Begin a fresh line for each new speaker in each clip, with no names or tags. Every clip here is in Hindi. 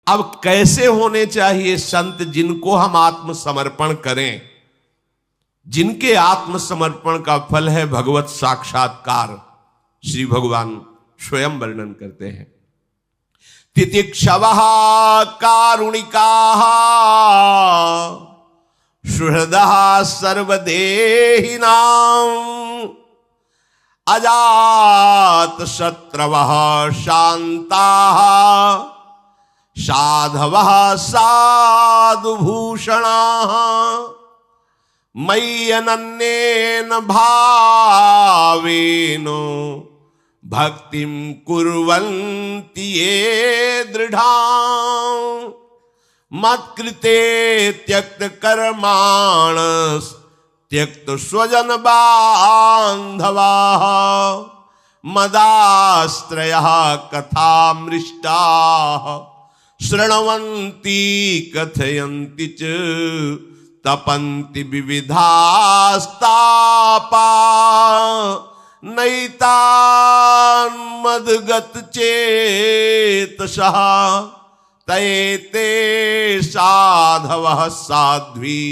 अब कैसे होने चाहिए संत? जिनको हम आत्मसमर्पण करें, जिनके आत्मसमर्पण का फल है भगवत साक्षात्कार, श्री भगवान स्वयं वर्णन करते हैं। तितिक्षवः कारुणिकाः सुहृदः सर्वदेहिनां अजात शत्रवः शान्ताः साधवः साधुभूषणाः मयि अनन्येन भावेन भक्तिं कुर्वन्ति ये दृढां मत्कृते त्यक्त कर्माणस् त्यक्त स्वजन बान्धवाः मदाश्रयः कथामृष्टाः शृण्वन्ति कथयन्ति च तपन्ति विविधास्तापा नैतान् मद्गतचेतसः तैते साधवः साध्वी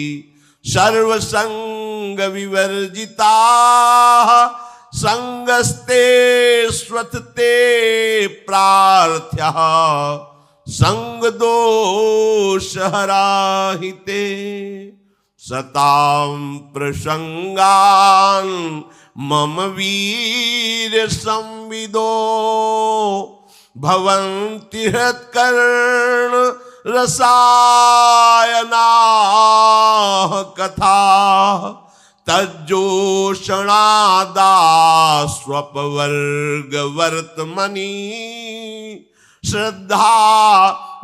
सर्वसंग विवर्जिताः संगस्ते स्वथते प्रार्थ्यः संग दोषहराहिते सतां प्रसंगान् मम वीर संविदो भवन्ति हृत्कर्ण रसायनाः कथा तज्जोषणादास्वपवर्ग वर्तमनि श्रद्धा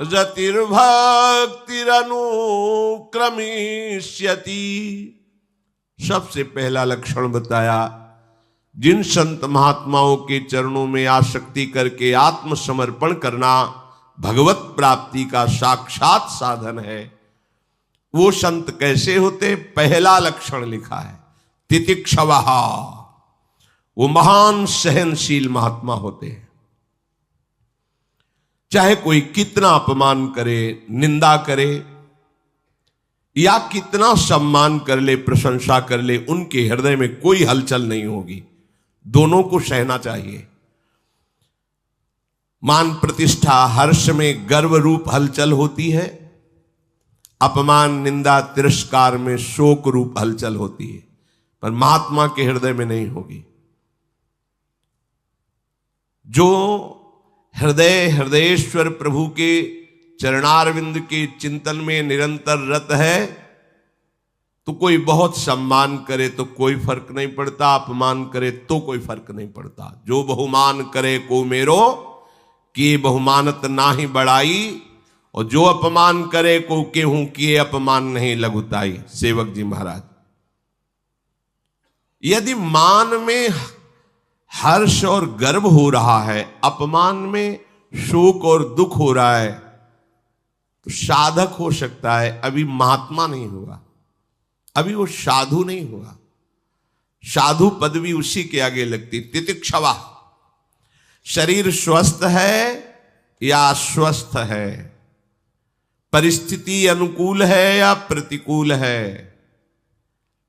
रतिर्भक्तिरनुक्रमिष्यति। सबसे पहला लक्षण बताया, जिन संत महात्माओं के चरणों में आसक्ति करके आत्मसमर्पण करना भगवत प्राप्ति का साक्षात साधन है। वो संत कैसे होते? पहला लक्षण लिखा है तितिक्षवः, वो महान सहनशील महात्मा होते हैं। चाहे कोई कितना अपमान करे, निंदा करे या कितना सम्मान कर ले, प्रशंसा कर ले, उनके हृदय में कोई हलचल नहीं होगी। दोनों को सहना चाहिए। मान प्रतिष्ठा हर्ष में गर्व रूप हलचल होती है, अपमान निंदा तिरस्कार में शोक रूप हलचल होती है, पर महात्मा के हृदय में नहीं होगी। जो हृदयेश्वर प्रभु के चरणारविंद के चिंतन में निरंतर रत है, तो कोई बहुत सम्मान करे तो कोई फर्क नहीं पड़ता, अपमान करे तो कोई फर्क नहीं पड़ता। जो बहुमान करे को मेरो किए बहुमानत नाही बढ़ाई, और जो अपमान करे को केहूं किए अपमान नहीं लघुताई। सेवक जी महाराज, यदि मान में हर्ष और गर्व हो रहा है, अपमान में शोक और दुख हो रहा है, तो साधक हो सकता है, अभी महात्मा नहीं हुआ, अभी वो साधु नहीं हुआ। साधु पदवी उसी के आगे लगती। तितिक्षवा, शरीर स्वस्थ है या अस्वस्थ है, परिस्थिति अनुकूल है या प्रतिकूल है,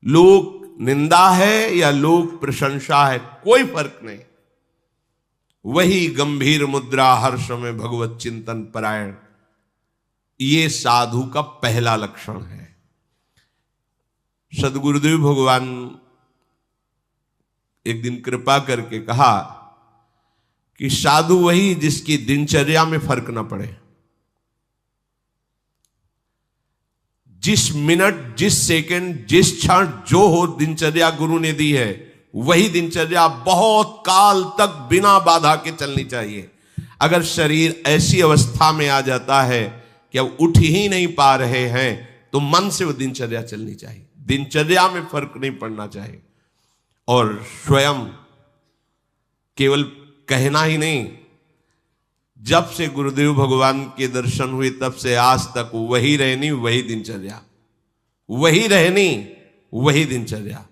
लोक निंदा है या लोक प्रशंसा है, कोई फर्क नहीं। वही गंभीर मुद्रा हर्ष में भगवत चिंतन परायण, ये साधु का पहला लक्षण है। सदगुरुदेव भगवान एक दिन कृपा करके कहा कि साधु वही जिसकी दिनचर्या में फर्क ना पड़े। जिस मिनट, जिस सेकंड, जिस क्षण जो हो दिनचर्या गुरु ने दी है, वही दिनचर्या बहुत काल तक बिना बाधा के चलनी चाहिए। अगर शरीर ऐसी अवस्था में आ जाता है कि अब उठ ही नहीं पा रहे हैं, तो मन से वो दिनचर्या चलनी चाहिए। दिनचर्या में फर्क नहीं पड़ना चाहिए। और स्वयं केवल कहना ही नहीं, जब से गुरुदेव भगवान के दर्शन हुए तब से आज तक वही रहनी वही दिनचर्या, वही रहनी वही दिनचर्या।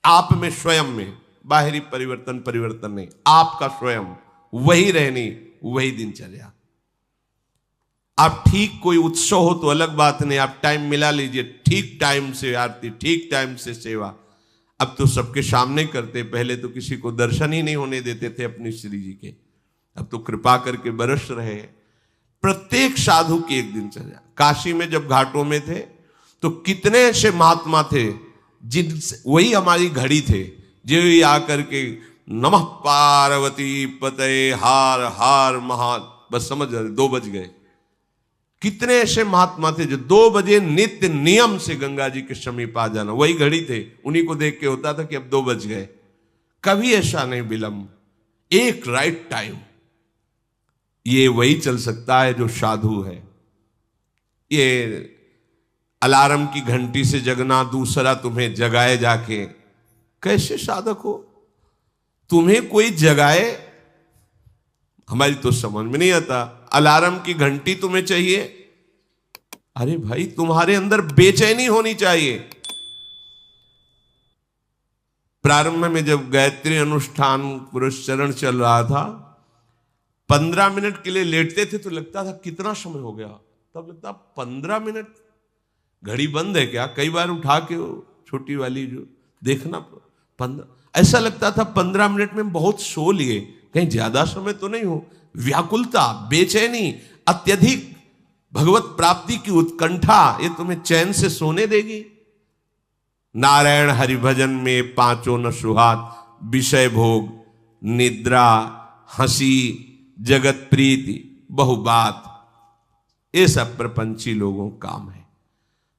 आप में, स्वयं में, बाहरी परिवर्तन नहीं, आपका स्वयं वही रहनी वही दिनचर्या। आप ठीक कोई उत्सव हो तो अलग बात नहीं, आप टाइम मिला लीजिए, ठीक टाइम से आरती, ठीक टाइम से सेवा। अब तो सबके सामने करते, पहले तो किसी को दर्शन ही नहीं होने देते थे अपनी श्री जी के, अब तो कृपा करके बरस रहे। प्रत्येक साधु की एक दिनचर्या। काशी में जब घाटों में थे तो कितने ऐसे महात्मा थे जिनसे, वही हमारी घड़ी थे, जो आकर के नमः पार्वती पते हार हार महा, बस समझ रहे 2 बज गए। कितने ऐसे महात्मा थे जो 2 बजे नित्य नियम से गंगा जी के समीप आ जाना, वही घड़ी थे, उन्हीं को देख के होता था कि अब 2 बज गए। कभी ऐसा नहीं विलंब, एक राइट टाइम। ये वही चल सकता है जो साधु है। ये अलार्म की घंटी से जगना, दूसरा तुम्हें जगाए जाके, कैसे साधक हो? तुम्हें कोई जगाए, हमारी तो समझ में नहीं आता। अलार्म की घंटी तुम्हें चाहिए, अरे भाई तुम्हारे अंदर बेचैनी होनी चाहिए। प्रारंभ में जब गायत्री अनुष्ठान पुरस्चरण चल रहा था, 15 मिनट के लिए लेटते थे तो लगता था कितना समय हो गया, तब लगता 15 मिनट, घड़ी बंद है क्या? कई बार उठा के छोटी वाली जो देखना, 15, ऐसा लगता था 15 मिनट में बहुत सो लिए, कहीं ज्यादा समय तो नहीं हो। व्याकुलता, बेचैनी, अत्यधिक भगवत प्राप्ति की उत्कंठा, ये तुम्हें चैन से सोने देगी? नारायण हरिभजन में 5 न सुहात, विषय भोग, निद्रा, हंसी, जगत प्रीति, बहुबात, ये सब प्रपंची लोगों का काम है।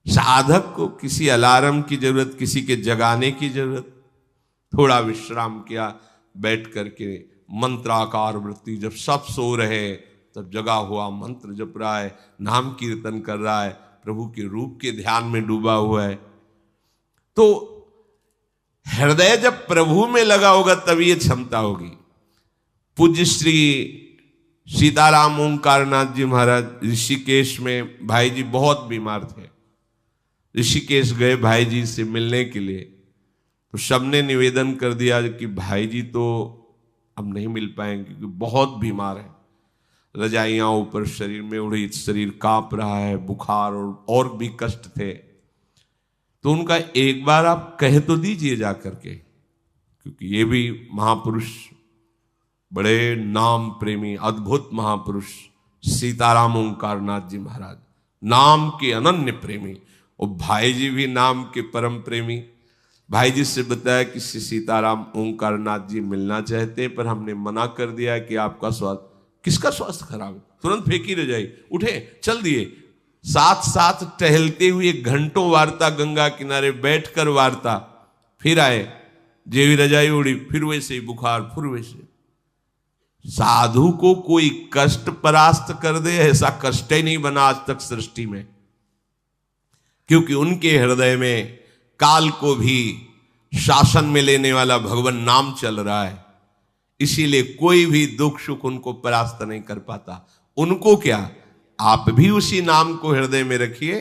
साधक को किसी अलार्म की जरूरत, किसी के जगाने की जरूरत, थोड़ा विश्राम किया, बैठ करके मंत्राकार वृत्ति, जब सब सो रहे तब जगा हुआ मंत्र जप रहा है, नाम कीर्तन कर रहा है, प्रभु के रूप के ध्यान में डूबा हुआ है, तो हृदय जब प्रभु में लगा होगा तब ये क्षमता होगी। पूज्य श्री सीताराम ओंकारनाथ जी महाराज ऋषिकेश में, भाई जी बहुत बीमार थे, ऋषिकेश गए भाई जी से मिलने के लिए, तो सबने निवेदन कर दिया कि भाई जी तो अब नहीं मिल पाएंगे क्योंकि बहुत बीमार है, रजाइयां ऊपर शरीर में उड़ी, शरीर कांप रहा है, बुखार और भी कष्ट थे। तो उनका एक बार आप कह तो दीजिए जा करके, क्योंकि ये भी महापुरुष, बड़े नाम प्रेमी अद्भुत महापुरुष सीताराम ओंकारनाथ जी महाराज, नाम के अनन्य प्रेमी, और भाई जी भी नाम के परम प्रेमी। भाई जी से बताया कि सीताराम ओंकारनाथ जी मिलना चाहते हैं, पर हमने मना कर दिया कि आपका स्वास्थ्य, किसका स्वास्थ्य खराब है, तुरंत फेंकी रह जाए, उठे चल दिए। साथ साथ टहलते हुए घंटों वार्ता, गंगा किनारे बैठकर वार्ता, फिर आए, जेवी रजाई उड़ी, फिर वैसे ही बुखार, फिर वैसे। साधु को कोई कष्ट परास्त कर दे, ऐसा कष्ट ही नहीं बना आज तक सृष्टि में, क्योंकि उनके हृदय में काल को भी शासन में लेने वाला भगवान नाम चल रहा है, इसीलिए कोई भी दुख सुख उनको परास्त नहीं कर पाता। उनको क्या, आप भी उसी नाम को हृदय में रखिए,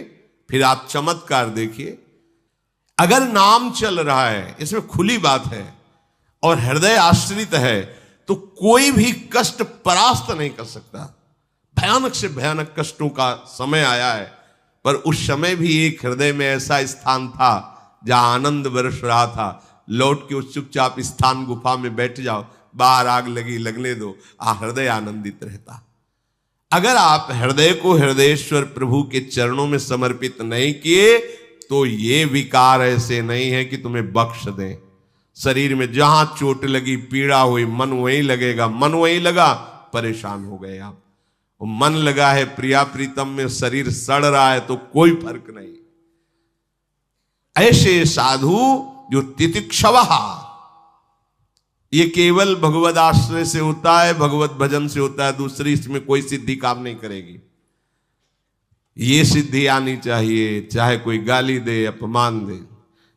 फिर आप चमत्कार देखिए। अगर नाम चल रहा है, इसमें खुली बात है, और हृदय आश्रित है, तो कोई भी कष्ट परास्त नहीं कर सकता। भयानक से भयानक कष्टों का समय आया है, पर उस समय भी एक हृदय में ऐसा स्थान था जहां आनंद बरस रहा था। लौट के उस चुपचाप स्थान गुफा में बैठ जाओ, बाहर आग लगी लगने दो, हृदय आनंदित रहता। अगर आप हृदय को हृदयेश्वर प्रभु के चरणों में समर्पित नहीं किए, तो ये विकार ऐसे नहीं है कि तुम्हें बख्श दें। शरीर में जहां चोट लगी, पीड़ा हुई, मन वहीं लगेगा, मन वहीं लगा, परेशान हो गए आप। मन लगा है प्रिया प्रीतम में, शरीर सड़ रहा है, तो कोई फर्क नहीं। ऐसे साधु जो तितिक्षवः, ये केवल भगवद आश्रय से होता है, भगवत भजन से होता है, दूसरी इसमें कोई सिद्धि काम नहीं करेगी। ये सिद्धि आनी चाहिए, चाहे कोई गाली दे, अपमान दे,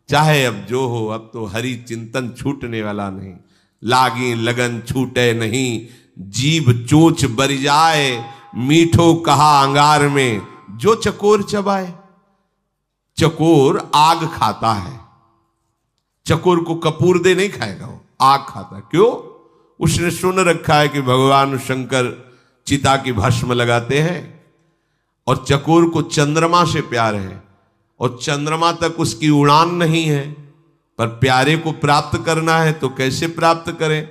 चाहे अब जो हो, अब तो हरि चिंतन छूटने वाला नहीं। लागी लगन छूटे नहीं, जीभ चोच बर जाए, मीठो कहा अंगार में, जो चकोर चबाए। चकोर आग खाता है, चकोर को कपूर दे नहीं खाएगा, वो आग खाता है। क्यों? उसने सुन रखा है कि भगवान शंकर चिता की भस्म लगाते हैं। और चकोर को चंद्रमा से प्यार है और चंद्रमा तक उसकी उड़ान नहीं है, पर प्यारे को प्राप्त करना है तो कैसे प्राप्त करें?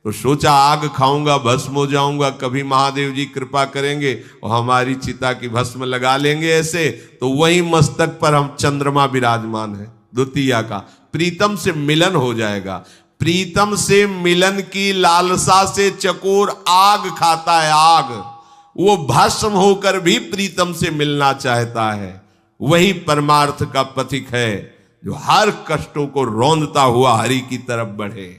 तो सोचा आग खाऊंगा भस्म हो जाऊंगा, कभी महादेव जी कृपा करेंगे और हमारी चिता की भस्म लगा लेंगे ऐसे, तो वही मस्तक पर हम चंद्रमा विराजमान है द्वितीया का, प्रीतम से मिलन हो जाएगा। प्रीतम से मिलन की लालसा से चकोर आग खाता है, आग। वो भस्म होकर भी प्रीतम से मिलना चाहता है। वही परमार्थ का पथिक है जो हर कष्टों को रौंदता हुआ हरि की तरफ बढ़े।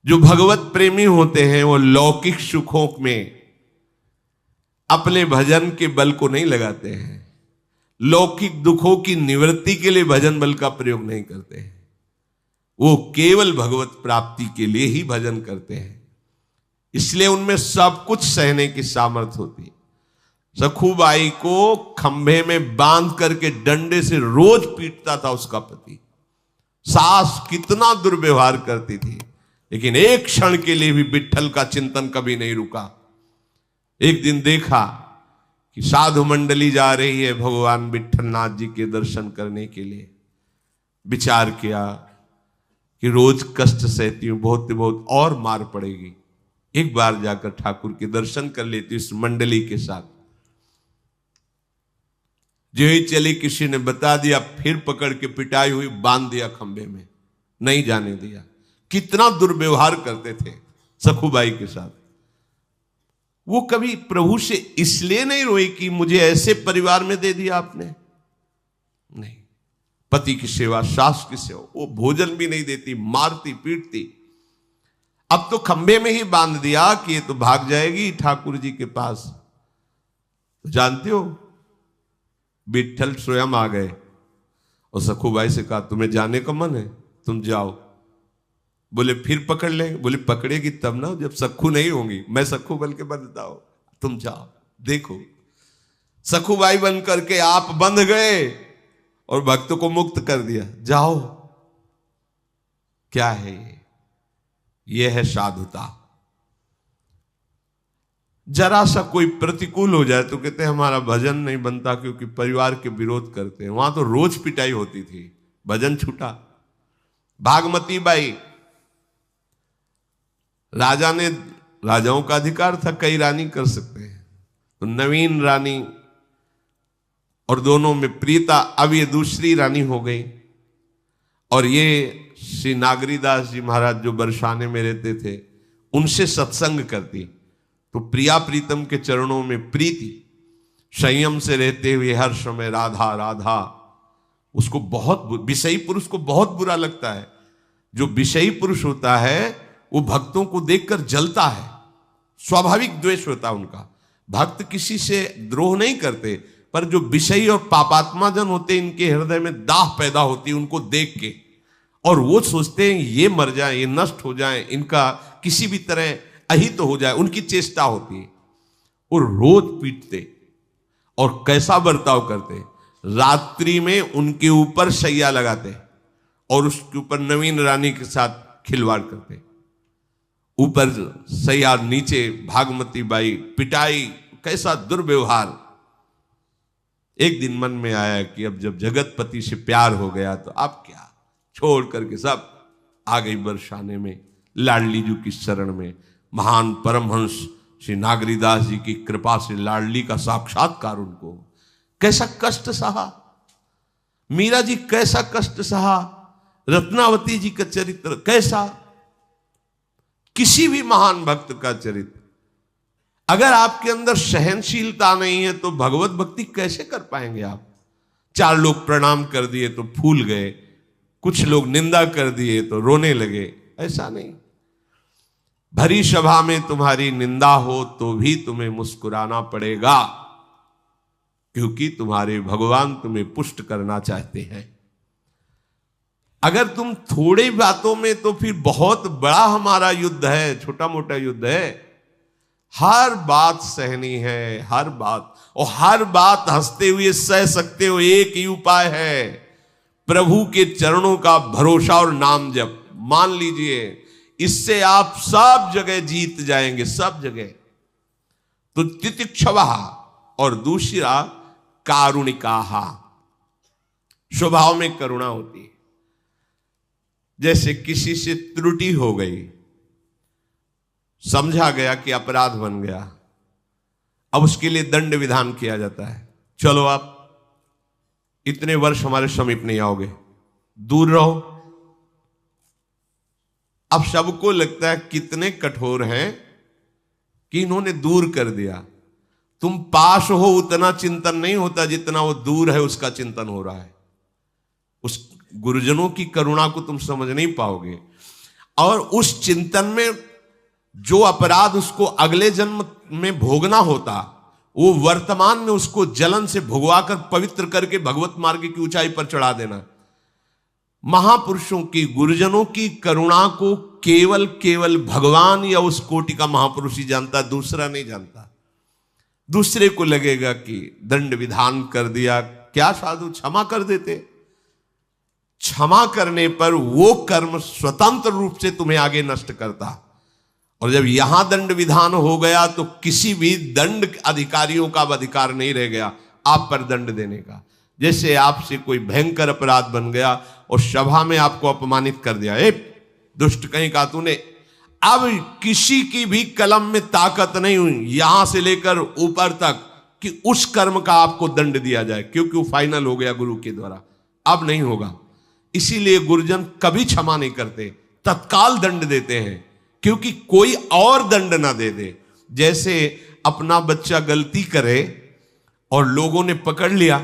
जो भगवत प्रेमी होते हैं वो लौकिक सुखों में अपने भजन के बल को नहीं लगाते हैं, लौकिक दुखों की निवृत्ति के लिए भजन बल का प्रयोग नहीं करते हैं, वो केवल भगवत प्राप्ति के लिए ही भजन करते हैं। इसलिए उनमें सब कुछ सहने की सामर्थ्य होती है। सखुबाई को खंभे में बांध करके डंडे से रोज पीटता था उसका पति। सास कितना दुर्व्यवहार करती थी, लेकिन एक क्षण के लिए भी विट्ठल का चिंतन कभी नहीं रुका। एक दिन देखा कि साधु मंडली जा रही है भगवान विट्ठलनाथ जी के दर्शन करने के लिए। विचार किया कि रोज कष्ट सहती हूं, बहुत बहुत और मार पड़ेगी, एक बार जाकर ठाकुर के दर्शन कर लेती इस मंडली के साथ। जो ही चली, किसी ने बता दिया, फिर पकड़ के पिटाई हुई, बांध दिया खंभे में, नहीं जाने दिया। कितना दुर्व्यवहार करते थे सखुबाई के साथ। वो कभी प्रभु से इसलिए नहीं रोई कि मुझे ऐसे परिवार में दे दिया आपने, नहीं। पति की सेवा, सास की सेवा, वो भोजन भी नहीं देती, मारती पीटती। अब तो खंभे में ही बांध दिया कि ये तो भाग जाएगी ठाकुर जी के पास। तो जानते हो, विट्ठल स्वयं आ गए और सखुबाई से कहा तुम्हें जाने का मन है, तुम जाओ। बोले फिर पकड़ ले? बोले पकड़ेगी तब ना, जब सखु नहीं होंगी, मैं सखु बन के बंधता हूं, तुम जाओ। देखो, सखुबाई बन करके आप बंध गए और भक्त को मुक्त कर दिया, जाओ। क्या है ये है साधुता। जरा सा कोई प्रतिकूल हो जाए तो कहते हैं हमारा भजन नहीं बनता क्योंकि परिवार के विरोध करते हैं। वहां तो रोज पिटाई होती थी, भजन छूटा। भागमती बाई, राजा ने, राजाओं का अधिकार था, कई रानी कर सकते हैं, तो नवीन रानी और दोनों में प्रियता, अब ये दूसरी रानी हो गई। और ये श्री नागरीदास जी महाराज जो बरसाने में रहते थे, उनसे सत्संग करती, तो प्रिया प्रीतम के चरणों में प्रीति, संयम से रहते हुए हर समय राधा राधा। उसको बहुत, विषयी पुरुष को बहुत बुरा लगता है। जो विषयी पुरुष होता है वो भक्तों को देखकर जलता है, स्वाभाविक द्वेष होता है उनका। भक्त किसी से द्रोह नहीं करते, पर जो विषयी और पापात्मा जन होते, इनके हृदय में दाह पैदा होती है उनको देख के, और वो सोचते हैं ये मर जाए, ये नष्ट हो जाए, इनका किसी भी तरह अहित हो जाए, उनकी चेष्टा होती है। वो रोज पीटते और कैसा बर्ताव करते, रात्रि में उनके ऊपर शैया लगाते और उसके ऊपर नवीन रानी के साथ खिलवाड़ करते। ऊपर सैया, नीचे भागमती बाई, पिटाई, कैसा दुर्व्यवहार। एक दिन मन में आया कि अब जब जगतपति से प्यार हो गया तो अब क्या, छोड़ करके सब आ गई बरसाने में, लाडली जी की शरण में। महान परमहंस श्री नागरीदास जी की कृपा से लाडली का साक्षात्कार उनको। कैसा कष्ट सहा मीरा जी, कैसा कष्ट सहा। रत्नावती जी का चरित्र कैसा, किसी भी महान भक्त का चरित्र। अगर आपके अंदर सहनशीलता नहीं है तो भगवत भक्ति कैसे कर पाएंगे आप। 4 लोग प्रणाम कर दिए तो फूल गए, कुछ लोग निंदा कर दिए तो रोने लगे, ऐसा नहीं। भरी सभा में तुम्हारी निंदा हो तो भी तुम्हें मुस्कुराना पड़ेगा, क्योंकि तुम्हारे भगवान तुम्हें पुष्ट करना चाहते हैं। अगर तुम थोड़ी बातों में, तो फिर बहुत बड़ा हमारा युद्ध है, छोटा मोटा युद्ध है। हर बात सहनी है, हर बात, और हर बात हंसते हुए सह सकते हो। एक ही उपाय है, प्रभु के चरणों का भरोसा और नाम जप। मान लीजिए, इससे आप सब जगह जीत जाएंगे, सब जगह। तो तितिक्षवा, और दूसरा कारुणिकाहा, स्वभाव में करुणा होती है। जैसे किसी से त्रुटि हो गई, समझा गया कि अपराध बन गया, अब उसके लिए दंड विधान किया जाता है। चलो आप इतने वर्ष हमारे समीप नहीं आओगे, दूर रहो। अब सबको लगता है कितने कठोर हैं कि इन्होंने दूर कर दिया। तुम पास हो उतना चिंतन नहीं होता जितना वो दूर है उसका चिंतन हो रहा है। उस गुरुजनों की करुणा को तुम समझ नहीं पाओगे। और उस चिंतन में जो अपराध उसको अगले जन्म में भोगना होता, वो वर्तमान में उसको जलन से भुगवाकर पवित्र करके भगवत मार्ग की ऊंचाई पर चढ़ा देना। महापुरुषों की, गुरुजनों की करुणा को केवल भगवान या उस कोटि का महापुरुष ही जानता, दूसरा नहीं जानता। दूसरे को लगेगा कि दंड विधान कर दिया, क्या साधु क्षमा कर देते। क्षमा करने पर वो कर्म स्वतंत्र रूप से तुम्हें आगे नष्ट करता। और जब यहां दंड विधान हो गया तो किसी भी दंड अधिकारियों का अब अधिकार नहीं रह गया आप पर दंड देने का। जैसे आपसे कोई भयंकर अपराध बन गया और सभा में आपको अपमानित कर दिया, ए दुष्ट कहीं का तूने, अब किसी की भी कलम में ताकत नहीं हुई यहां से लेकर ऊपर तक कि उस कर्म का आपको दंड दिया जाए, क्योंकि वो फाइनल हो गया गुरु के द्वारा, अब नहीं होगा। इसीलिए गुरुजन कभी क्षमा नहीं करते, तत्काल दंड देते हैं, क्योंकि कोई और दंड ना दे दे। जैसे अपना बच्चा गलती करे और लोगों ने पकड़ लिया,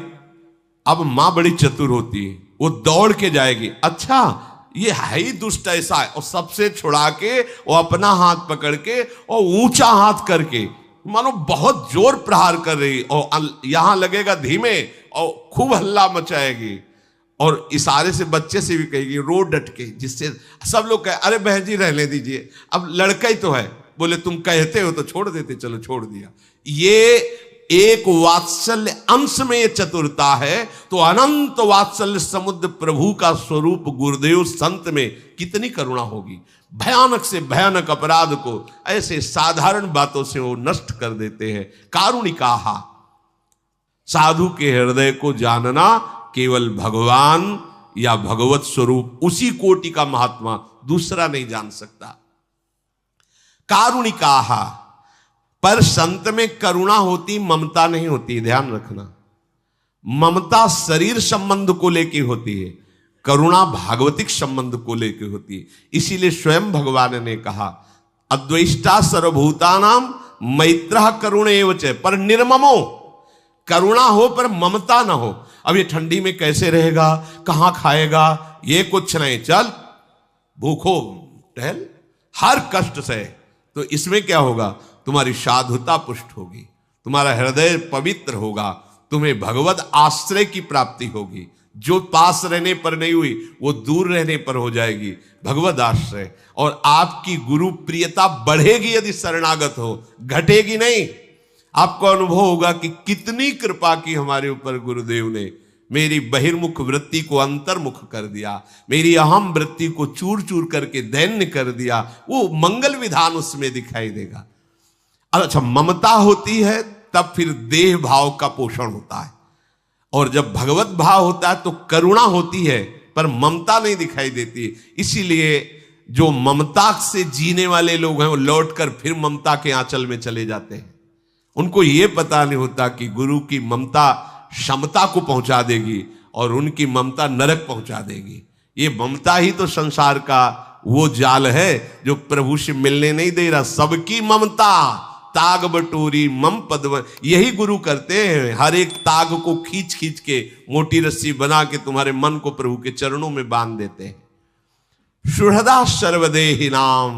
अब मां बड़ी चतुर होती है, वो दौड़ के जाएगी, अच्छा ये है ही दुष्ट ऐसा है, और सबसे छुड़ा के वो अपना हाथ पकड़ के और ऊंचा हाथ करके मानो बहुत जोर प्रहार कर रही, और यहां लगेगा धीमे और खूब हल्ला मचाएगी और इशारे से बच्चे से भी कहेगी रो डट के, जिससे सब लोग कहे अरे बहन जी रहने दीजिए, अब लड़का ही तो है, बोले तुम कहते हो तो छोड़ देते, चलो छोड़ दिया। ये एक वात्सल्य अंश में ये चतुरता है, तो अनंत वात्सल्य समुद्र प्रभु का स्वरूप गुरुदेव संत में कितनी करुणा होगी। भयानक से भयानक अपराध को ऐसे साधारण बातों से वो नष्ट कर देते हैं। कारुणिकाहा, साधु के हृदय को जानना केवल भगवान या भगवत स्वरूप, उसी कोटि का महात्मा दूसरा नहीं जान सकता। कारुणिकाहा, पर संत में करुणा होती, ममता नहीं होती, ध्यान रखना। ममता शरीर संबंध को लेके होती है, करुणा भागवतिक संबंध को लेके होती है। इसीलिए स्वयं भगवान ने कहा अद्वैष्टा सर्वभूतानाम मैत्रः करुणैव च, पर निर्ममो, करुणा हो पर ममता ना हो। अब ये ठंडी में कैसे रहेगा, कहां खाएगा, ये कुछ नहीं, चल भूखो टहल, हर कष्ट से। तो इसमें क्या होगा, तुम्हारी साधुता पुष्ट होगी, तुम्हारा हृदय पवित्र होगा, तुम्हें भगवत आश्रय की प्राप्ति होगी। जो पास रहने पर नहीं हुई वो दूर रहने पर हो जाएगी, भगवत आश्रय। और आपकी गुरु प्रियता बढ़ेगी यदि शरणागत हो, घटेगी नहीं। आपको अनुभव होगा कि कितनी कृपा की हमारे ऊपर गुरुदेव ने, मेरी बहिर्मुख वृत्ति को अंतर्मुख कर दिया, मेरी अहम वृत्ति को चूर चूर करके दैन्य कर दिया। वो मंगल विधान उसमें दिखाई देगा। अच्छा, ममता होती है तब फिर देह भाव का पोषण होता है, और जब भगवत भाव होता है तो करुणा होती है पर ममता नहीं दिखाई देती। इसीलिए जो ममता से जीने वाले लोग हैं वो लौटकर फिर ममता के आंचल में चले जाते हैं। उनको ये पता नहीं होता कि गुरु की ममता क्षमता को पहुंचा देगी और उनकी ममता नरक पहुंचा देगी। ये ममता ही तो संसार का वो जाल है जो प्रभु से मिलने नहीं दे रहा। सबकी ममता ताग बटोरी मम पद्म, यही गुरु करते हैं। हर एक ताग को खींच खींच के मोटी रस्सी बना के तुम्हारे मन को प्रभु के चरणों में बांध देते हैं। सुहृदा सर्वदेहि नाम,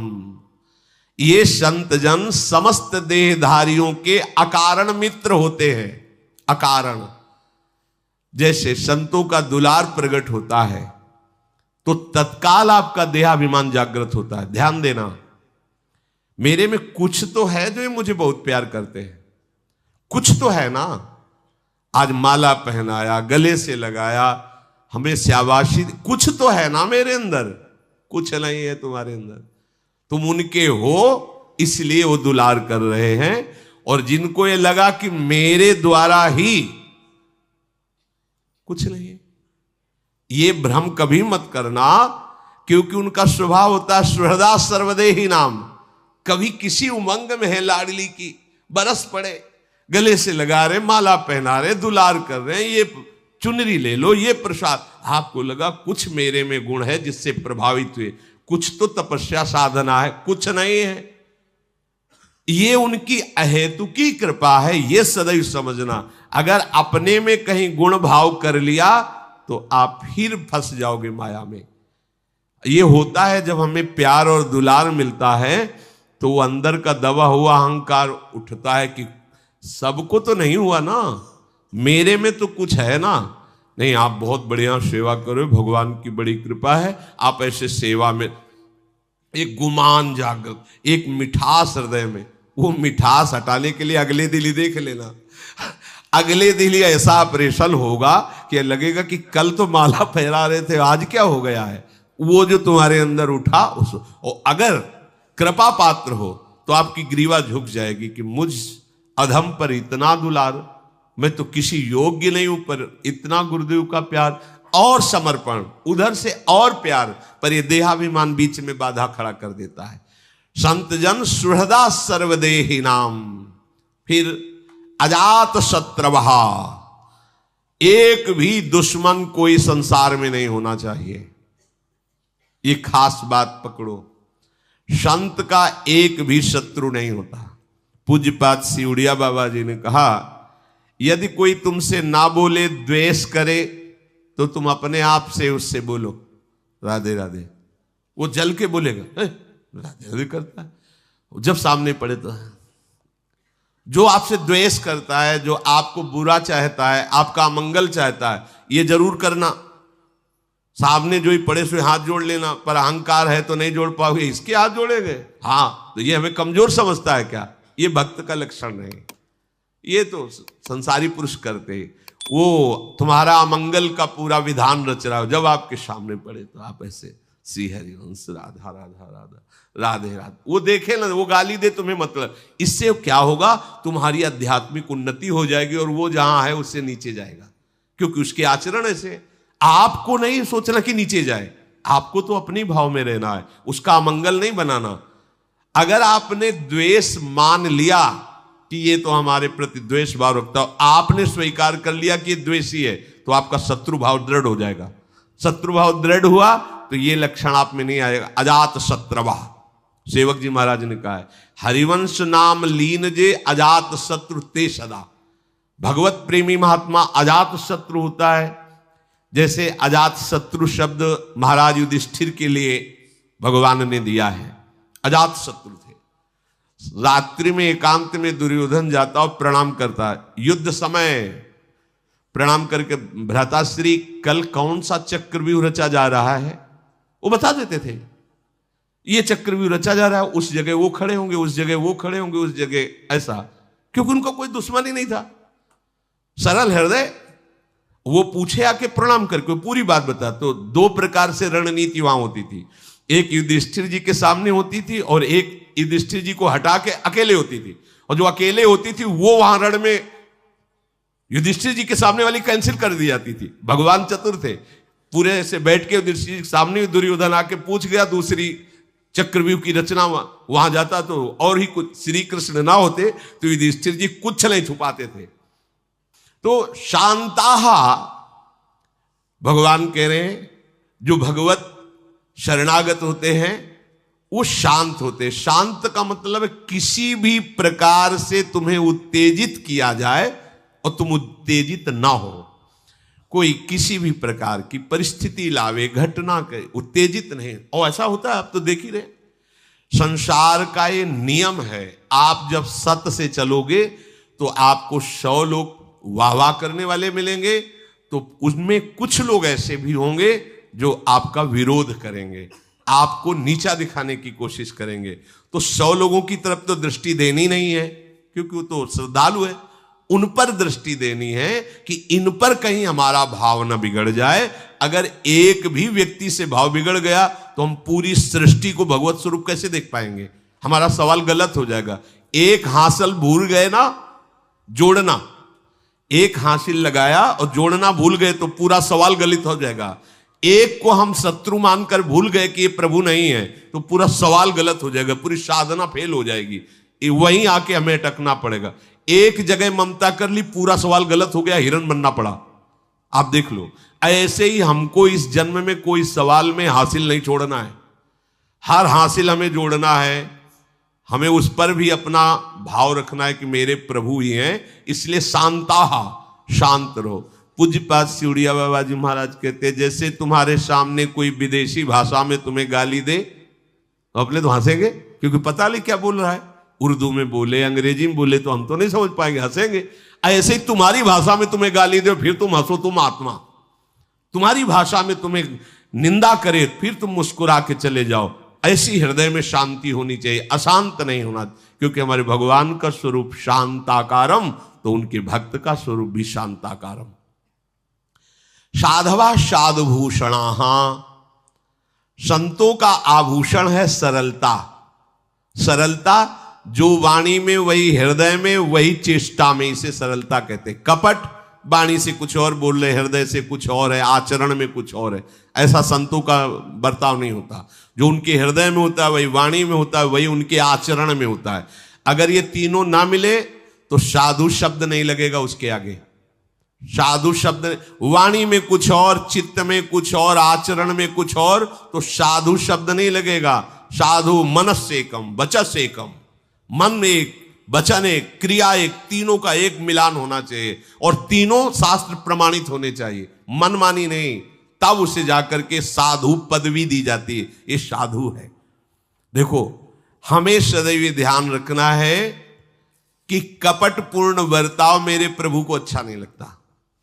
ये संत जन समस्त देहधारियों के अकारण मित्र होते हैं। अकारण, जैसे संतों का दुलार प्रकट होता है तो तत्काल आपका देहाभिमान जागृत होता है। ध्यान देना, मेरे में कुछ तो है जो ये मुझे बहुत प्यार करते हैं, कुछ तो है ना। आज माला पहनाया, गले से लगाया, हमें शाबाशी, कुछ तो है ना मेरे अंदर। कुछ नहीं है तुम्हारे अंदर, तुम उनके हो इसलिए वो दुलार कर रहे हैं। और जिनको ये लगा कि मेरे द्वारा ही कुछ नहीं, ये भ्रम कभी मत करना, क्योंकि उनका स्वभाव होता है सुहृदा सर्वदेही नाम। कभी किसी उमंग में है लाडली की, बरस पड़े, गले से लगा रहे, माला पहना रहे, दुलार कर रहे हैं, ये चुनरी ले लो, ये प्रसाद, आपको लगा कुछ मेरे में गुण है जिससे प्रभावित हुए, कुछ तो तपस्या साधना है, कुछ नहीं है। ये उनकी अहेतुकी कृपा है, ये सदैव समझना। अगर अपने में कहीं गुण भाव कर लिया तो आप फिर फंस जाओगे माया में। ये होता है जब हमें प्यार और दुलार मिलता है तो वो अंदर का दबा हुआ अहंकार उठता है कि सबको तो नहीं हुआ ना, मेरे में तो कुछ है ना। नहीं, आप बहुत बढ़िया सेवा करो, भगवान की बड़ी कृपा है, आप ऐसे सेवा में एक गुमान जागृत, एक मिठास हृदय में, वो मिठास हटाने के लिए अगले दिन ही देख लेना, अगले दिन ही ऐसा ऑपरेशन होगा कि लगेगा कि कल तो माला पहरा रहे थे, आज क्या हो गया है। वो जो तुम्हारे अंदर उठा उस, और अगर कृपा पात्र हो तो आपकी ग्रीवा झुक जाएगी कि मुझ अधम पर इतना दुलार, मैं तो किसी योग्य नहीं हूं, पर इतना गुरुदेव का प्यार और समर्पण, उधर से और प्यार, पर यह देहाभिमान बीच में बाधा खड़ा कर देता है। संत जन सुहृदा सर्वदेही नाम। फिर अजात शत्रवहा, एक भी दुश्मन कोई संसार में नहीं होना चाहिए। ये खास बात पकड़ो, संत का एक भी शत्रु नहीं होता। पूज्यपाद सिउड़िया बाबा जी ने कहा, यदि कोई तुमसे ना बोले, द्वेष करे, तो तुम अपने आप से उससे बोलो राधे राधे। वो जल के बोलेगा राधे राधे करता है, जब सामने पड़े तो। जो आपसे द्वेष करता है, जो आपको बुरा चाहता है, आपका अमंगल चाहता है, ये जरूर करना। सामने जो ही पड़े सो हाथ जोड़ लेना, पर अहंकार है तो नहीं जोड़ पाओगे, इसके हाथ जोड़ेंगे, हाँ तो ये हमें कमजोर समझता है क्या? ये भक्त का लक्षण नहीं, ये तो संसारी पुरुष करते हैं। वो तुम्हारा अमंगल का पूरा विधान रच रहा हो, जब आपके सामने पड़े तो आप ऐसे श्री हरिवंश राधा राधा राधा राधे राधे, वो देखे ना, वो गाली दे तुम्हें मतलब, इससे क्या होगा, तुम्हारी आध्यात्मिक उन्नति हो जाएगी और वो जहां है उससे नीचे जाएगा, क्योंकि उसके आचरण ऐसे। आपको नहीं सोचना कि नीचे जाए, आपको तो अपनी भाव में रहना है, उसका अमंगल नहीं बनाना। अगर आपने द्वेष मान लिया कि ये तो हमारे प्रति द्वेष भाव रखता हो, आपने स्वीकार कर लिया कि द्वेषी है, तो आपका शत्रु भाव दृढ़ हो जाएगा। शत्रु भाव दृढ़ हुआ तो ये लक्षण आप में नहीं आएगा। अजात शत्रवा, सेवक जी महाराज ने कहा है, हरिवंश नाम लीन जे अजात शत्रु ते सदा। भगवत प्रेमी महात्मा अजात शत्रु होता है। जैसे अजात शत्रु शब्द महाराज युधिष्ठिर के लिए भगवान ने दिया है, अजात शत्रु थे। रात्रि में एकांत में दुर्योधन जाता और प्रणाम करता है, युद्ध समय प्रणाम करके, भ्राताश्री कल कौन सा चक्रव्यूह रचा जा रहा है, वो बता देते थे। ये चक्रव्यूह रचा जा रहा है, उस जगह वो खड़े होंगे, उस जगह वो खड़े होंगे, उस जगह ऐसा, क्योंकि उनका कोई दुश्मन ही नहीं था, सरल हृदय। वो पूछे आके प्रणाम करके पूरी बात बता। तो दो प्रकार से रणनीति वहां होती थी, एक युधिष्ठिर जी के सामने होती थी और एक युधिष्ठिर जी को हटा के अकेले होती थी। और जो अकेले होती थी वो वहां रण में युधिष्ठिर जी के सामने वाली कैंसिल कर दी जाती थी। भगवान चतुर थे, पूरे से बैठ के युधिष्ठिर जी के सामने दुर्योधन आके पूछ गया, दूसरी चक्रव्यूह की रचना वहां जाता तो और ही कुछ, श्री कृष्ण ना होते तो युधिष्ठिर जी कुछ नहीं छुपाते थे। तो शांताहा, भगवान कह रहे हैं जो भगवत शरणागत होते हैं वो शांत होते हैं। शांत का मतलब किसी भी प्रकार से तुम्हें उत्तेजित किया जाए और तुम उत्तेजित ना हो। कोई किसी भी प्रकार की परिस्थिति लावे, घटना के, उत्तेजित नहीं। और ऐसा होता है, आप तो देख ही रहे, संसार का ये नियम है, आप जब सत्य से चलोगे तो आपको 100 लोग वाह वाह करने वाले मिलेंगे, तो उसमें कुछ लोग ऐसे भी होंगे जो आपका विरोध करेंगे, आपको नीचा दिखाने की कोशिश करेंगे। तो 100 लोगों की तरफ तो दृष्टि देनी नहीं है, क्योंकि वो तो श्रद्धालु है। उन पर दृष्टि देनी है कि इन पर कहीं हमारा भाव न बिगड़ जाए। अगर एक भी व्यक्ति से भाव बिगड़ गया तो हम पूरी सृष्टि को भगवत स्वरूप कैसे देख पाएंगे? हमारा सवाल गलत हो जाएगा। एक हासिल भूल गए ना, जोड़ना, एक हासिल लगाया और जोड़ना भूल गए तो पूरा सवाल गलत हो जाएगा। एक को हम शत्रु मानकर भूल गए कि ये प्रभु नहीं है तो पूरा सवाल गलत हो जाएगा, पूरी साधना फेल हो जाएगी, वहीं आके हमें अटकना पड़ेगा। एक जगह ममता कर ली, पूरा सवाल गलत हो गया, हिरण बनना पड़ा। आप देख लो, ऐसे ही हमको इस जन्म में कोई सवाल में हासिल नहीं छोड़ना है, हर हासिल हमें जोड़ना है। हमें उस पर भी अपना भाव रखना है कि मेरे प्रभु ही हैं, इसलिए शांताहा, शांत रहो। पूज्यपाद सिउड़िया बाबा जी महाराज कहते हैं, जैसे तुम्हारे सामने कोई विदेशी भाषा में तुम्हें गाली दे तो अपने तो हंसेंगे, क्योंकि पता नहीं क्या बोल रहा है, उर्दू में बोले, अंग्रेजी में बोले तो हम तो नहीं समझ पाएंगे, हंसेंगे। ऐसे ही तुम्हारी भाषा में तुम्हें गाली दे फिर तुम हंसो, तुम आत्मा। तुम्हारी भाषा में तुम्हें निंदा करे फिर तुम मुस्कुरा के चले जाओ। ऐसी हृदय में शांति होनी चाहिए, अशांत नहीं होना, क्योंकि हमारे भगवान का स्वरूप शांताकारम, तो उनके भक्त का स्वरूप भी शांताकारम। साधवा साधुभूषणा, संतों का आभूषण है सरलता। सरलता जो वाणी में वही हृदय में वही चेष्टा में, इसे सरलता कहते हैं। कपट वाणी से कुछ और बोल रहे, हृदय से कुछ और है, आचरण में कुछ और है, ऐसा संतों का बर्ताव नहीं होता। जो उनके हृदय में होता है वही वाणी में होता है, वही उनके आचरण में होता है। अगर ये तीनों ना मिले तो साधु शब्द नहीं लगेगा उसके आगे। साधु शब्द, वाणी में कुछ और, चित्त में कुछ और, आचरण में कुछ और, तो साधु शब्द नहीं लगेगा। साधु मनस एकम वचस एकम, मन एक, वचन एक, क्रिया एक, तीनों का एक मिलान होना चाहिए और तीनों शास्त्र प्रमाणित होने चाहिए, मनमानी नहीं। तब उसे जाकर के साधु पदवी दी जाती है, ये साधु है। देखो, हमें सदैव ध्यान रखना है कि कपटपूर्ण बर्ताव मेरे प्रभु को अच्छा नहीं लगता।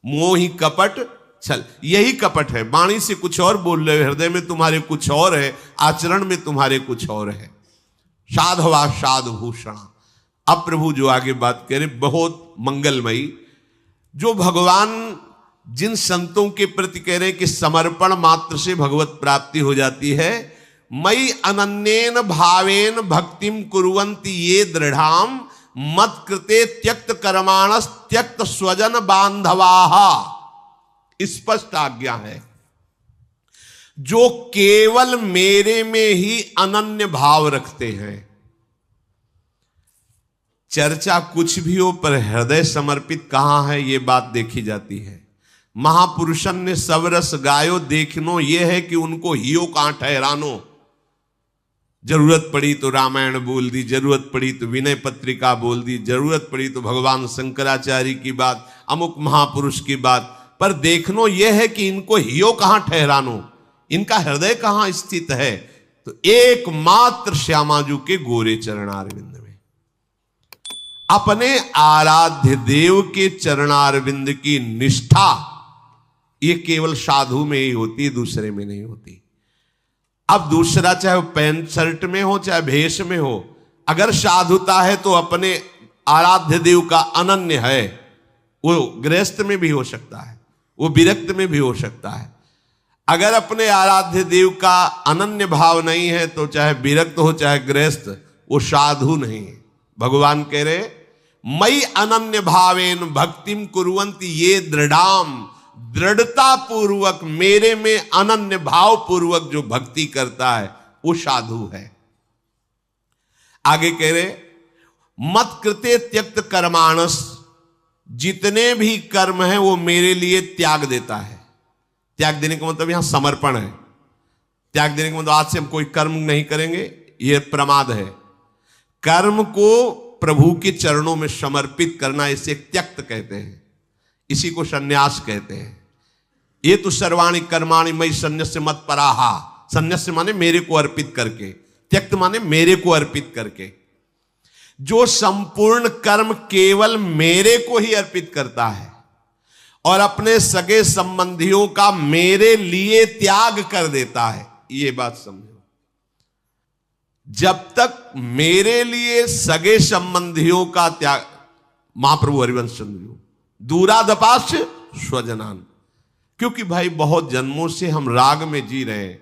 मोह ही कपट छल, यही कपट है। वाणी से कुछ और बोल रहे हो, हृदय में तुम्हारे कुछ और है, आचरण में तुम्हारे कुछ और है। साधवा साधुभूषण। अब प्रभु जो आगे बात कह रहे बहुत मंगलमयी, जो भगवान जिन संतों के प्रति कह रहे हैं कि समर्पण मात्र से भगवत प्राप्ति हो जाती है। मई अनन्येन भावेन भक्तिम कुर्वन्ति ये दृढ़ाम मत कृते त्यक्त कर्माणस त्यक्त स्वजन बांधवाः। स्पष्ट आज्ञा है, जो केवल मेरे में ही अनन्य भाव रखते हैं। चर्चा कुछ भी हो पर हृदय समर्पित कहां है, ये बात देखी जाती है। महापुरुषन ने सब रस गायो देखनो, ये है कि उनको हियो कहां ठहरानो। जरूरत पड़ी तो रामायण बोल दी, जरूरत पड़ी तो विनय पत्रिका बोल दी, जरूरत पड़ी तो भगवान शंकराचार्य की बात, अमुक महापुरुष की बात, पर देखनो यह है कि इनको हियो कहां ठहरानो, इनका हृदय कहां स्थित है। तो एकमात्र श्यामाजू के गोरे चरणारविंद में, अपने आराध्य देव के चरणारविंद की निष्ठा ये केवल साधु में ही होती है, दूसरे में नहीं होती। अब दूसरा चाहे वो पैंट शर्ट में हो चाहे भेष में हो, अगर साधुता है तो अपने आराध्य देव का अनन्य है। वो गृहस्थ में भी हो सकता है, वो विरक्त में भी हो सकता है। अगर अपने आराध्य देव का अनन्य भाव नहीं है तो चाहे विरक्त हो चाहे गृहस्थ, वो साधु नहीं। भगवान कह रहे मई अनन्य भावेन भक्तिम कुर्वन्ति ये दृढ़ाम, दृढ़ता पूर्वक मेरे में अनन्य भाव पूर्वक जो भक्ति करता है वो साधु है। आगे कह रहे मत कृते त्यक्त कर्माणस, जितने भी कर्म हैं वो मेरे लिए त्याग देता है। त्याग देने का मतलब यहां समर्पण है। त्याग देने का मतलब आज से हम कोई कर्म नहीं करेंगे, यह प्रमाद है। कर्म को प्रभु के चरणों में समर्पित करना, इसे त्यक्त कहते हैं, इसी को संन्यास कहते हैं। ये तो सर्वाणि कर्माणि मयि सन्न्यस्य मत्पराहा, सन्न्यस्य माने मेरे को अर्पित करके, त्यक्त माने मेरे को अर्पित करके। जो संपूर्ण कर्म केवल मेरे को ही अर्पित करता है और अपने सगे संबंधियों का मेरे लिए त्याग कर देता है, ये बात समझो। जब तक मेरे लिए सगे संबंधियों का त्याग, महाप्रभु हरिवंश चंद्र दूरादपाश स्वजनान, क्योंकि भाई बहुत जन्मों से हम राग में जी रहे हैं।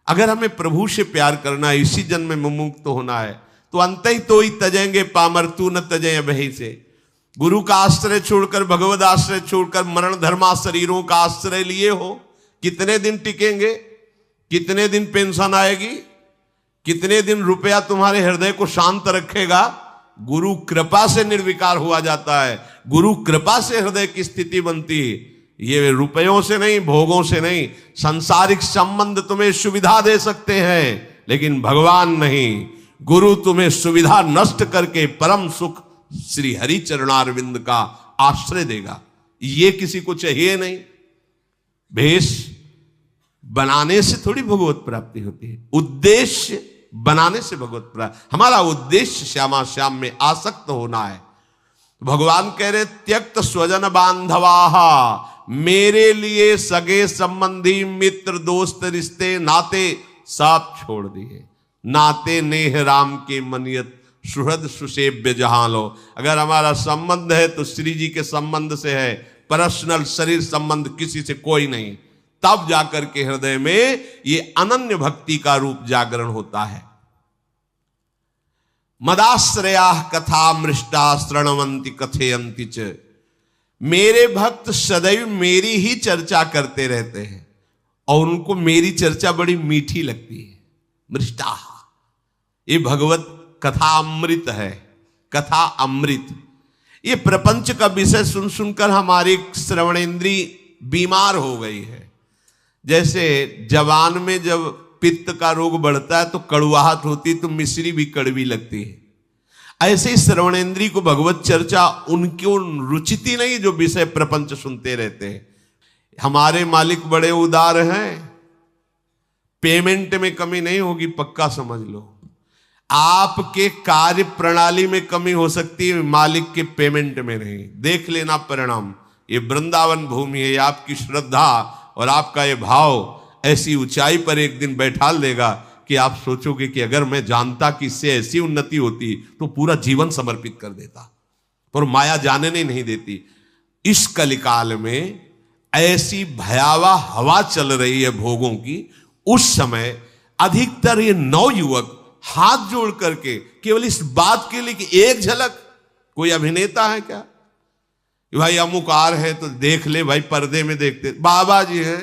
अगर हमें प्रभु से प्यार करना है, इसी जन्म में मुमुक्त होना है, तो अंत ही तो ही तजेंगे पामर, तू न तजे अभय से। गुरु का आश्रय छोड़कर, भगवत आश्रय छोड़कर मरण धर्मा शरीरों का आश्रय लिए हो, कितने दिन टिकेंगे? कितने दिन पेंशन आएगी? कितने दिन रुपया तुम्हारे हृदय को शांत रखेगा? गुरु कृपा से निर्विकार हुआ जाता है, गुरु कृपा से हृदय की स्थिति बनती है, ये रुपयों से नहीं, भोगों से नहीं। सांसारिक संबंध तुम्हें सुविधा दे सकते हैं, लेकिन भगवान नहीं। गुरु तुम्हें सुविधा नष्ट करके परम सुख श्री हरि चरणारविंद का आश्रय देगा। ये किसी को चाहिए नहीं। भेष बनाने से थोड़ी भगवत प्राप्ति होती है, उद्देश्य बनाने से भगवत प्राप्ति। हमारा उद्देश्य श्यामा श्याम में आसक्त होना है। भगवान कह रहे त्यक्त स्वजन बांधवाहा, मेरे लिए सगे संबंधी मित्र दोस्त रिश्ते नाते सब छोड़ दिए। नाते नेह राम के मनियत सुहृद सुसेव्य जहां लो। अगर हमारा संबंध है तो श्री जी के संबंध से है, पर्सनल शरीर संबंध किसी से कोई नहीं। तब जाकर के हृदय में ये अनन्य भक्ति का रूप जागरण होता है। मदाश्रया कथा मृष्टा श्रणवंती कथयंती च, मेरे भक्त सदैव मेरी ही चर्चा करते रहते हैं और उनको मेरी चर्चा बड़ी मीठी लगती है। मृष्टा, ये भगवत कथा अमृत है, कथा अमृत। ये प्रपंच का विषय सुन सुनकर हमारी श्रवणेंद्री बीमार हो गई है। जैसे जवान में जब पित्त का रोग बढ़ता है तो कड़ुआहट होती, तो मिश्री भी कड़वी लगती है। ऐसे ही श्रवणेंद्री को भगवत चर्चा उनको रुचिती नहीं जो विषय प्रपंच सुनते रहते हैं। हमारे मालिक बड़े उदार हैं, पेमेंट में कमी नहीं होगी, पक्का समझ लो। आपके कार्य प्रणाली में कमी हो सकती है, मालिक के पेमेंट में नहीं। देख लेना परिणाम। ये वृंदावन भूमि है, आपकी श्रद्धा और आपका ये भाव ऐसी ऊंचाई पर एक दिन बैठा देगा कि आप सोचोगे कि अगर मैं जानता कि इससे ऐसी उन्नति होती तो पूरा जीवन समर्पित कर देता, पर माया जाने नहीं देती। इस कलिकाल में ऐसी भयावह हवा चल रही है भोगों की। उस समय अधिकतर ये नवयुवक हाथ जोड़ करके केवल इस बात के लिए कि एक झलक, कोई अभिनेता है क्या भाई, अमुकार है तो देख ले भाई, पर्दे में देखते, बाबा जी है,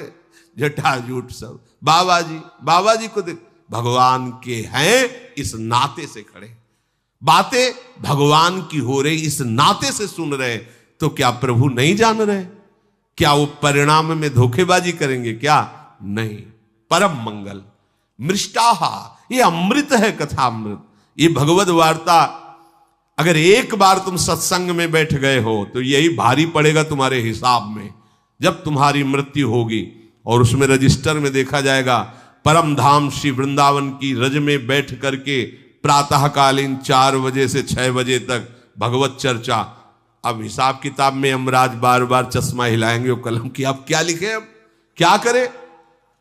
झटा झूठ सब, बाबा जी को देख। भगवान के हैं इस नाते से खड़े, बातें भगवान की हो रही इस नाते से सुन रहे, तो क्या प्रभु नहीं जान रहे? क्या वो परिणाम में धोखेबाजी करेंगे? क्या नहीं। परम मंगल मृष्टाहा, ये अमृत है, कथा अमृत। ये भगवत वार्ता अगर एक बार तुम सत्संग में बैठ गए हो तो यही भारी पड़ेगा तुम्हारे हिसाब में। जब तुम्हारी मृत्यु होगी और उसमें रजिस्टर में देखा जाएगा परम धाम श्री वृंदावन की रज में बैठ करके प्रातःकालीन 4 बजे से 6 बजे तक भगवत चर्चा। अब हिसाब किताब में यमराज बार बार चश्मा हिलाएंगे और कलम की, अब क्या लिखे, अब क्या करें?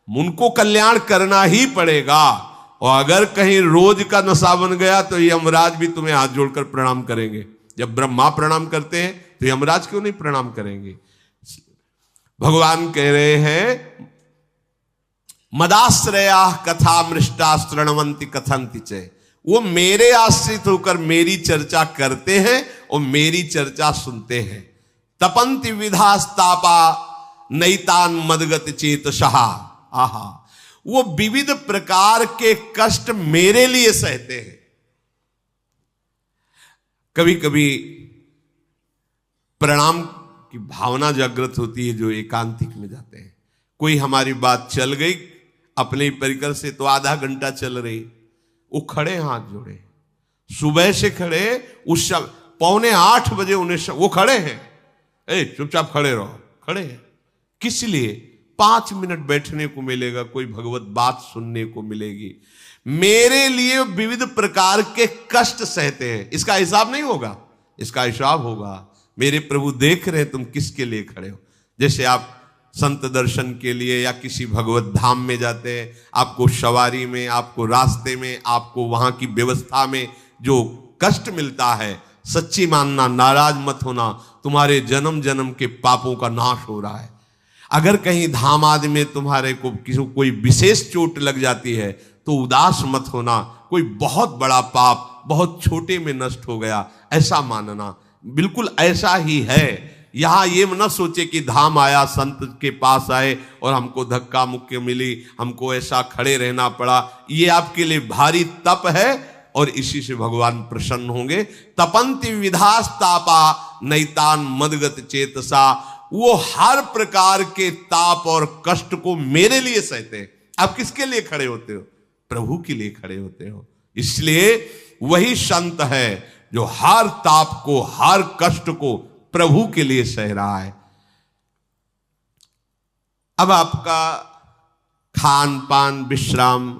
उनको कल्याण करना ही पड़ेगा। और अगर कहीं रोज का नशा बन गया तो यमराज भी तुम्हें हाथ जोड़कर प्रणाम करेंगे। जब ब्रह्मा प्रणाम करते हैं तो यमराज क्यों नहीं प्रणाम करेंगे? भगवान कह रहे हैं मदाश्रया कथा मृष्टा श्रणवंती कथंती च, वो मेरे आश्रित होकर मेरी चर्चा करते हैं और मेरी चर्चा सुनते हैं। तपंति विधास्तापा नैतान मदगत चेतसहा, आहा, वो विविध प्रकार के कष्ट मेरे लिए सहते हैं। कभी कभी प्रणाम की भावना जागृत होती है जो एकांतिक में जाते हैं। कोई हमारी बात चल गई अपने ही परिकर से तो आधा घंटा चल रही, वो खड़े हाथ जोड़े, सुबह से खड़े, उस 7:45 बजे उन्हें वो खड़े हैं, चुपचाप खड़े रहो, खड़े हैं। किस लिए? 5 मिनट बैठने को मिलेगा, कोई भगवत बात सुनने को मिलेगी। मेरे लिए विविध प्रकार के कष्ट सहते हैं। इसका हिसाब नहीं होगा, इसका हिसाब होगा। मेरे प्रभु देख रहे हैं तुम किसके लिए खड़े हो। जैसे आप संत दर्शन के लिए या किसी भगवत धाम में जाते हैं, आपको सवारी में, आपको रास्ते में, आपको वहां की व्यवस्था में जो कष्ट मिलता है, सच्ची मानना, नाराज मत होना, तुम्हारे जन्म जन्म के पापों का नाश हो रहा है। अगर कहीं धाम आदि में तुम्हारे को किसी कोई विशेष चोट लग जाती है तो उदास मत होना, कोई बहुत बड़ा पाप बहुत छोटे में नष्ट हो गया, ऐसा मानना बिल्कुल ऐसा ही है। यहां ये न सोचे कि धाम आया, संत के पास आए और हमको धक्का मुक्की मिली, हमको ऐसा खड़े रहना पड़ा। ये आपके लिए भारी तप है और इसी से भगवान प्रसन्न होंगे। तपंति विधास तापा नैतान मदगत चेतसा, वो हर प्रकार के ताप और कष्ट को मेरे लिए सहते हैं। आप किसके लिए खड़े होते हो? प्रभु के लिए खड़े होते हो। इसलिए वही संत है जो हर ताप को, हर कष्ट को प्रभु के लिए सह रहा है। अब आपका खान पान विश्राम,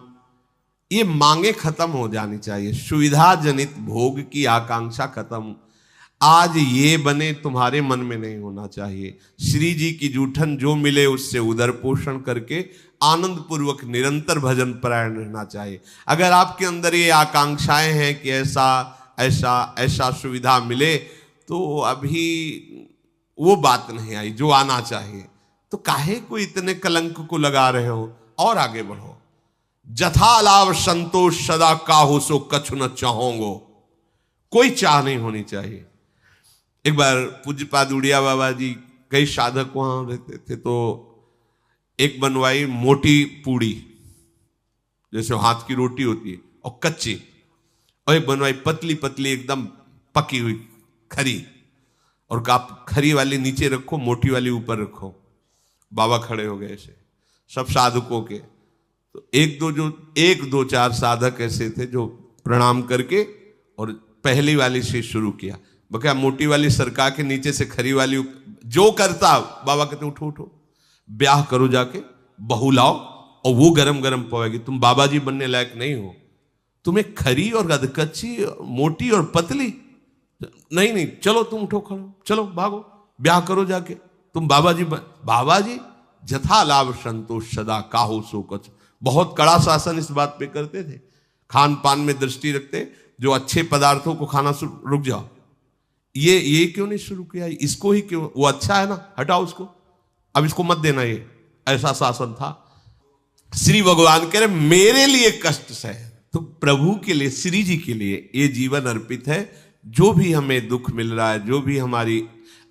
ये मांगे खत्म हो जानी चाहिए। सुविधा जनित भोग की आकांक्षा खत्म। आज ये बने तुम्हारे मन में नहीं होना चाहिए। श्री जी की जूठन जो मिले उससे उदर पोषण करके आनंद पूर्वक निरंतर भजन परायण रहना चाहिए। अगर आपके अंदर ये आकांक्षाएं हैं कि ऐसा ऐसा ऐसा सुविधा मिले, तो अभी वो बात नहीं आई जो आना चाहिए, तो काहे को इतने कलंक को लगा रहे हो? और आगे बढ़ो। जथा लाभ संतोष सदा काहू सो कछु न चाहोगो, कोई चाह नहीं होनी चाहिए। एक बार पूज्यपाद उड़िया बाबा जी, कई साधक वहां रहते थे, तो एक बनवाई मोटी पूड़ी, जैसे हाथ की रोटी होती है और कच्ची, और एक बनवाई पतली पतली एकदम पकी हुई खरी, और आप खरी वाली नीचे रखो, मोटी वाली ऊपर रखो। बाबा खड़े हो गए ऐसे सब साधकों के। तो एक दो चार साधक ऐसे थे जो प्रणाम करके और पहली वाली से शुरू किया। बका मोटी वाली सरका के नीचे से खरी वाली जो करता, बाबा कहते उठो उठो, ब्याह करो जाके, बहू लाओ और वो गरम गरम पवेगी। तुम बाबा जी बनने लायक नहीं हो, तुम्हें खरी और अधकच्ची, मोटी और पतली नहीं, चलो तुम उठो खड़ो, चलो भागो, ब्याह करो जाके, तुम बाबा जी जथा लाभ संतोष सदा काहू सो कछ। बहुत कड़ा शासन इस बात पे करते थे। खान पान में दृष्टि रखते, जो अच्छे पदार्थों को खाना रुक जाओ, ये क्यों नहीं शुरू किया, इसको ही क्यों, वो अच्छा है ना, हटाओ उसको, अब इसको मत देना, ये ऐसा शासन था। श्री भगवान कह रहे मेरे लिए कष्ट सह, तो प्रभु के लिए, श्री जी के लिए ये जीवन अर्पित है। जो भी हमें दुख मिल रहा है, जो भी हमारी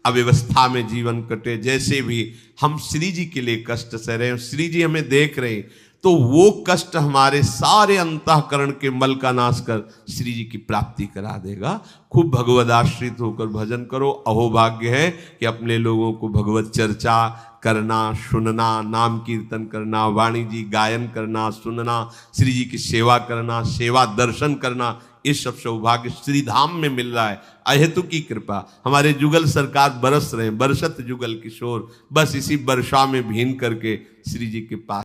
अव्यवस्था में जीवन कटे, जैसे भी हम श्री जी के लिए कष्ट सह रहे हैं, श्री जी हमें देख रहे हैं, तो वो कष्ट हमारे सारे अंतःकरण के मल का नाश कर श्री जी की प्राप्ति करा देगा। खूब भगवद आश्रित होकर भजन करो। अहोभाग्य है कि अपने लोगों को भगवत चर्चा करना, सुनना, नाम कीर्तन करना, वाणी जी गायन करना, सुनना, श्री जी की सेवा करना, सेवा दर्शन करना, ये सब सौभाग्य श्री धाम में मिल रहा है। अहेतु की कृपा, हमारे जुगल सरकार बरस रहे हैं, बरसत जुगल किशोर, बस इसी वर्षा में भीन करके श्री जी के पास